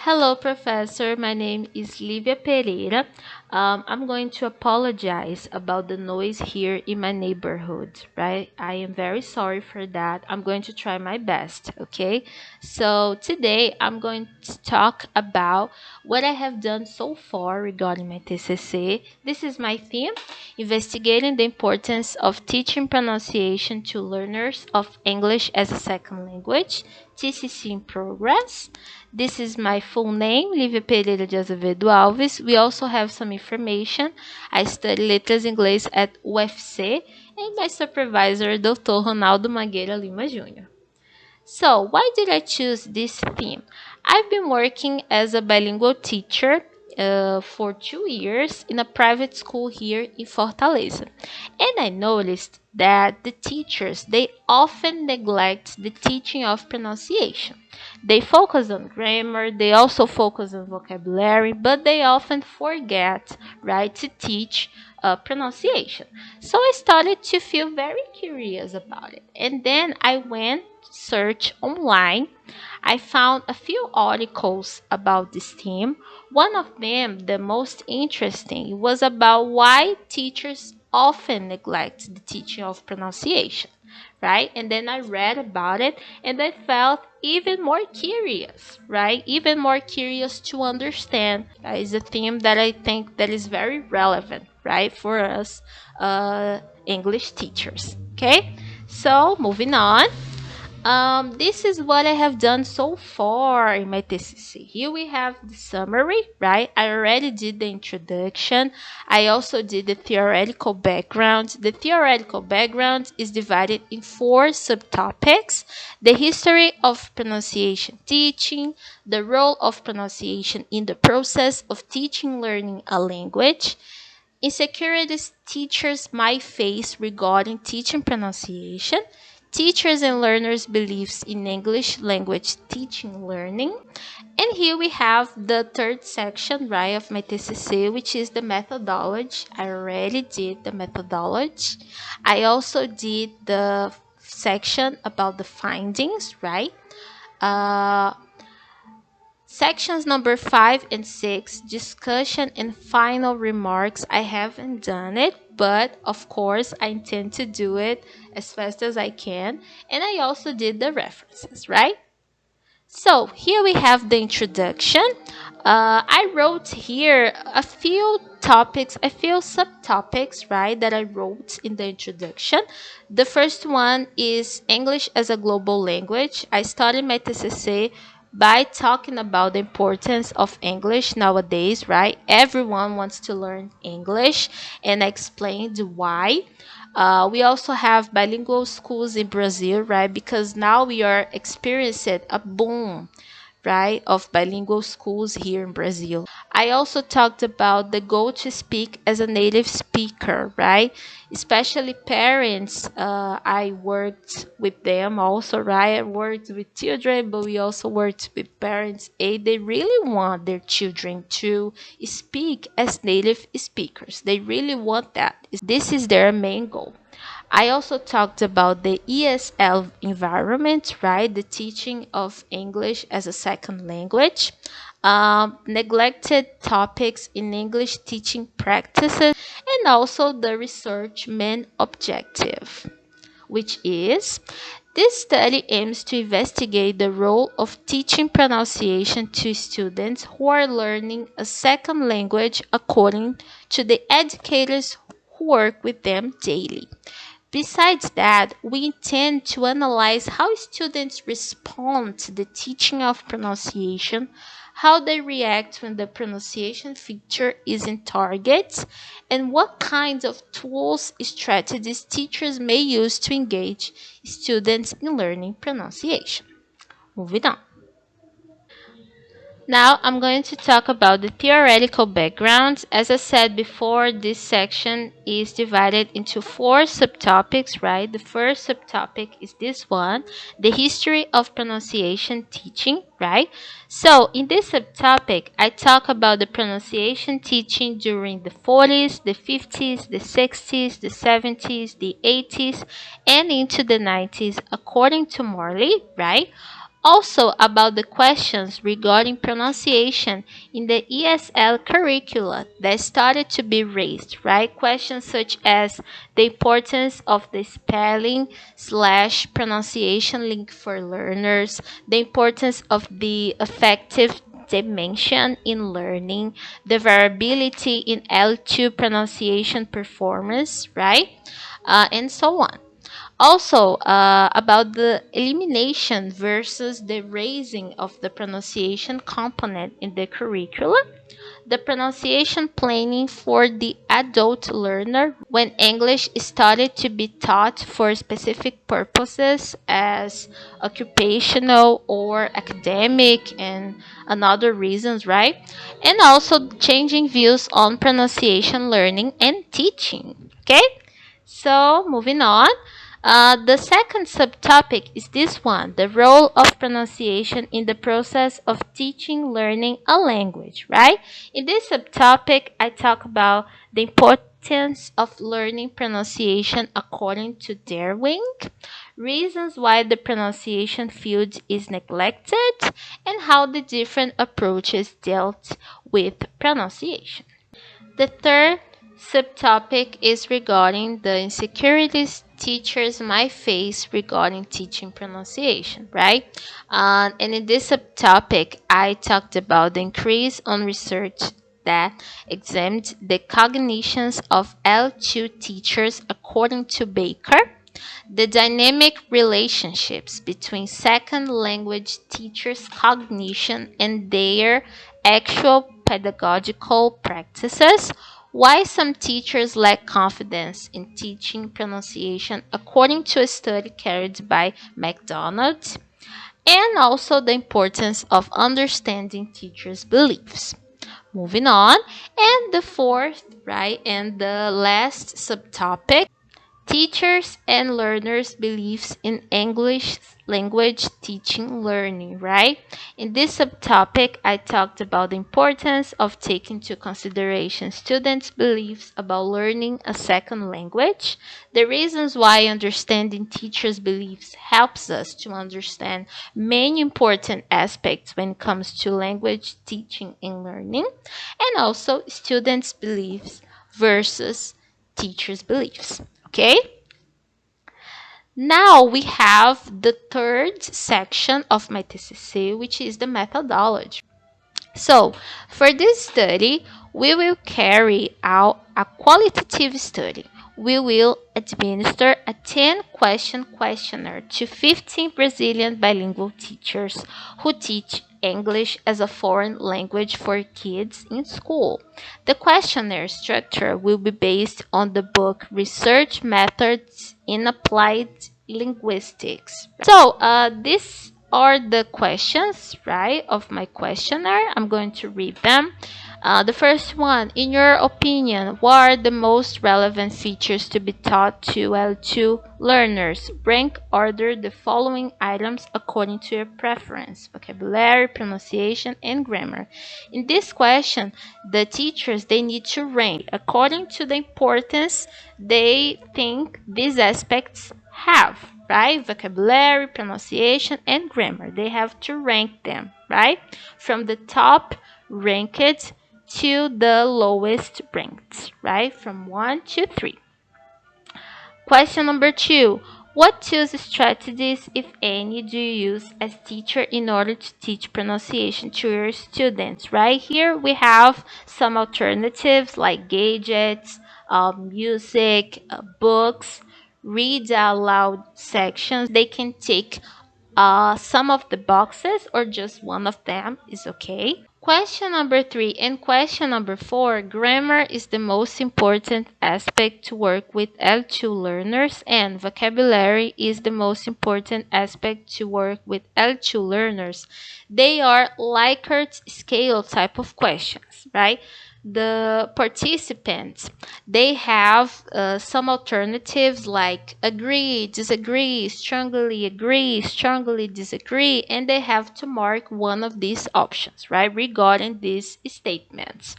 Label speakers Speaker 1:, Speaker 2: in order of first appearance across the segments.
Speaker 1: Hello, Professor. My name is Lívia Pereira. I'm going to apologize about the noise here in my neighborhood, right? I am very sorry for that. I'm going to try my best, okay? So, today I'm going to talk about what I have done so far regarding my TCC. This is my theme, investigating the importance of teaching pronunciation to learners of English as a second language, Tcc In Progress. This is my full name, Lívia Pereira de Azevedo Alves. We also have some information. I study Letras Inglês at UFC, and my supervisor, Dr. Ronaldo Magueira Lima Jr. So, why did I choose this theme? I've been working as a bilingual teacher for 2 years in a private school here in Fortaleza. And I noticed that the teachers, they often neglect the teaching of pronunciation. They focus on grammar, they also focus on vocabulary, but they often forget, right, to teach pronunciation. So I started to feel very curious about it. And then I went search online. I found a few articles about this theme. One of them, the most interesting, was about why teachers often neglect the teaching of pronunciation, right? And then I read about it and I felt even more curious, right? Even more curious to understand. Is a theme that I think that is very relevant, right, for us English teachers. Okay, so moving on. This is what I have done so far in my TCC. Here we have the summary, right? I already did the introduction. I also did the theoretical background. The theoretical background is divided in 4 subtopics: the history of pronunciation teaching, the role of pronunciation in the process of teaching learning a language, insecurities teachers might face regarding teaching pronunciation, teachers and learners' beliefs in English language teaching learning. And here we have the third section, right, of my TCC, which is the methodology. I already did the methodology. I also did the section about the findings, right? Uh, Sections number 5 and 6, discussion and final remarks. I haven't done it, but of course I intend to do it as fast as I can. And I also did the references, right? So here we have the introduction. I wrote here a few topics, a few subtopics, right, that I wrote in the introduction. The first one is English as a global language. I started my TCC by talking about the importance of English nowadays, right? Everyone wants to learn English, and I explained why. We also have bilingual schools in Brazil, right? Because now we are experiencing a boom, right, of bilingual schools here in Brazil. I also talked about the goal to speak as a native speaker, right? Especially parents. I worked with them also, right? I worked with children, but we also worked with parents. They really want their children to speak as native speakers. They really want that. This is their main goal. I also talked about the ESL environment, right? The teaching of English as a second language, neglected topics in English teaching practices, and also the research main objective, which is this study aims to investigate the role of teaching pronunciation to students who are learning a second language according to the educators who work with them daily. Besides that, we intend to analyze how students respond to the teaching of pronunciation, how they react when the pronunciation feature is in target, and what kinds of tools, strategies teachers may use to engage students in learning pronunciation. Moving on. Now I'm going to talk about the theoretical background. As I said before, this section is divided into 4 subtopics, right? The first subtopic is this one, the history of pronunciation teaching, right? So in this subtopic, I talk about the pronunciation teaching during the 40s, the 50s, the 60s, the 70s, the 80s, and into the 90s, according to Morley, right? Also, about the questions regarding pronunciation in the ESL curricula that started to be raised, right? Questions such as the importance of the spelling slash pronunciation link for learners, the importance of the affective dimension in learning, the variability in L2 pronunciation performance, right? And so on. Also, about the elimination versus the raising of the pronunciation component in the curriculum, the pronunciation planning for the adult learner when English started to be taught for specific purposes as occupational or academic and another reasons, right? And also changing views on pronunciation learning and teaching. Okay? So, moving on. The second subtopic is this one, the role of pronunciation in the process of teaching, learning a language, right? In this subtopic, I talk about the importance of learning pronunciation according to Darwin, reasons why the pronunciation field is neglected, and how the different approaches dealt with pronunciation. The third subtopic is regarding the insecurities teachers might face regarding teaching pronunciation, right? And in this subtopic, I talked about the increase on research that examined the cognitions of L2 teachers according to Baker, the dynamic relationships between second language teachers' cognition and their actual pedagogical practices, why some teachers lack confidence in teaching pronunciation according to a study carried by McDonald, and also the importance of understanding teachers' beliefs. Moving on, and the fourth, right, and the last subtopic, teachers and learners' beliefs in English language teaching learning, right? In this subtopic, I talked about the importance of taking into consideration students' beliefs about learning a second language, the reasons why understanding teachers' beliefs helps us to understand many important aspects when it comes to language teaching and learning, and also students' beliefs versus teachers' beliefs. Okay? Now we have the third section of my TCC, which is the methodology. So, for this study, we will carry out a qualitative study. We will administer a 10-question questionnaire to 15 Brazilian bilingual teachers who teach English as a foreign language for kids in school. The questionnaire structure will be based on the book Research Methods in Applied Linguistics. So, these are the questions, right, of my questionnaire. I'm going to read them. The first one, in your opinion, what are the most relevant features to be taught to L2 learners? Rank order the following items according to your preference: vocabulary, pronunciation, and grammar. In this question, the teachers, they need to rank according to the importance they think these aspects have, right? Vocabulary, pronunciation, and grammar. They have to rank them, right? From the top ranked to the lowest ranked, right? From 1 to 3. Question number 2. What tools, strategies, if any, do you use as teacher in order to teach pronunciation to your students? Right here we have some alternatives like gadgets, music, books, read out loud sections. They can take some of the boxes or just one of them is okay. Question number 3 and question number 4, grammar is the most important aspect to work with L2 learners, and vocabulary is the most important aspect to work with L2 learners. They are Likert scale type of questions, right? The participants, they have some alternatives like agree, disagree, strongly disagree, and they have to mark one of these options, right, regarding these statements.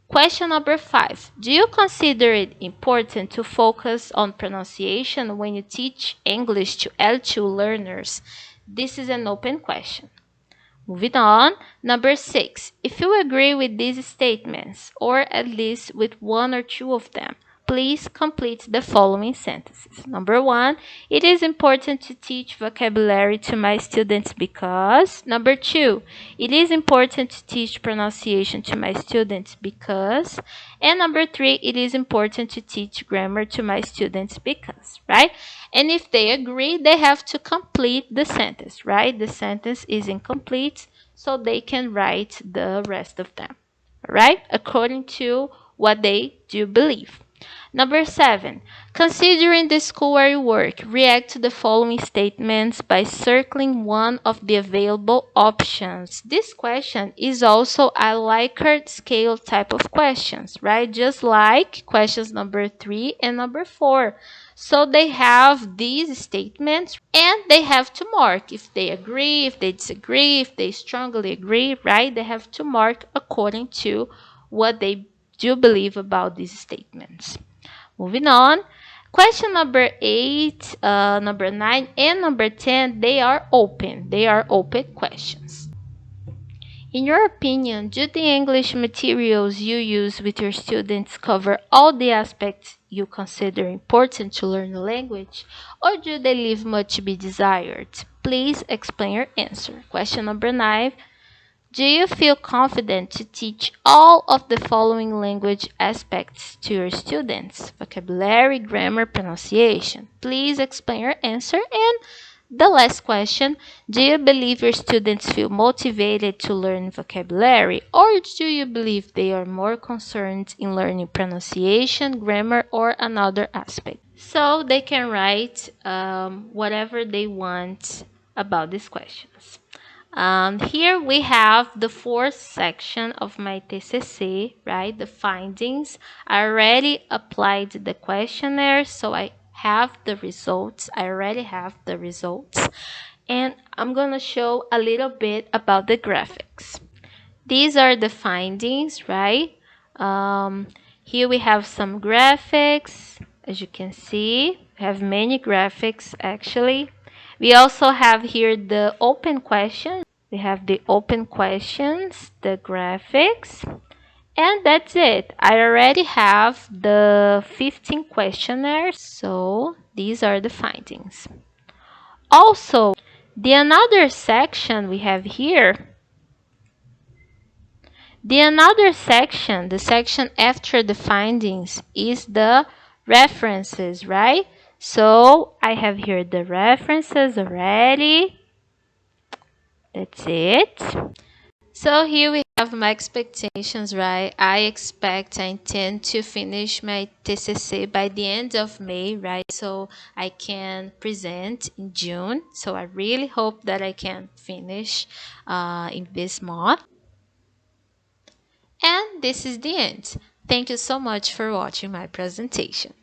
Speaker 1: Question number 5. Do you consider it important to focus on pronunciation when you teach English to L2 learners? This is an open question. Moving on, number 6. If you agree with these statements, or at least with one or two of them, please complete the following sentences. Number 1, it is important to teach vocabulary to my students because. Number 2, it is important to teach pronunciation to my students because. And number 3, it is important to teach grammar to my students because, right? And if they agree, they have to complete the sentence, right? The sentence is incomplete, so they can write the rest of them, right? According to what they do believe. Number 7, considering the school where you work, react to the following statements by circling one of the available options. This question is also a Likert scale type of questions, right? Just like questions number 3 and number 4. So they have these statements and they have to mark if they agree, if they disagree, if they strongly agree, right? They have to mark according to what they do believe about these statements. Moving on. Question number 8, number 9, and number 10, they are open. They are open questions. In your opinion, do the English materials you use with your students cover all the aspects you consider important to learn the language, or do they leave much to be desired? Please explain your answer. Question number 9. Do you feel confident to teach all of the following language aspects to your students? Vocabulary, grammar, pronunciation. Please explain your answer. And the last question, do you believe your students feel motivated to learn vocabulary, or do you believe they are more concerned in learning pronunciation, grammar, or another aspect? So they can write whatever they want about these questions. Here we have the fourth section of my TCC, right? The findings. I already applied the questionnaire, so I have the results. I already have the results. And I'm going to show a little bit about the graphics. These are the findings, right? Um, Here we have some graphics. As you can see, we have many graphics actually. We also have here the open questions. We have the open questions, the graphics, and that's it. I already have the 15 questionnaires, so these are the findings. Also, the another section we have here, the section after the findings is the references, right? So I have here the references already. That's it. So here we have my expectations, right? I intend to finish my TCC by the end of May, right? So I can present in June. So I really hope that I can finish in this month. And this is the end. Thank you so much for watching my presentation.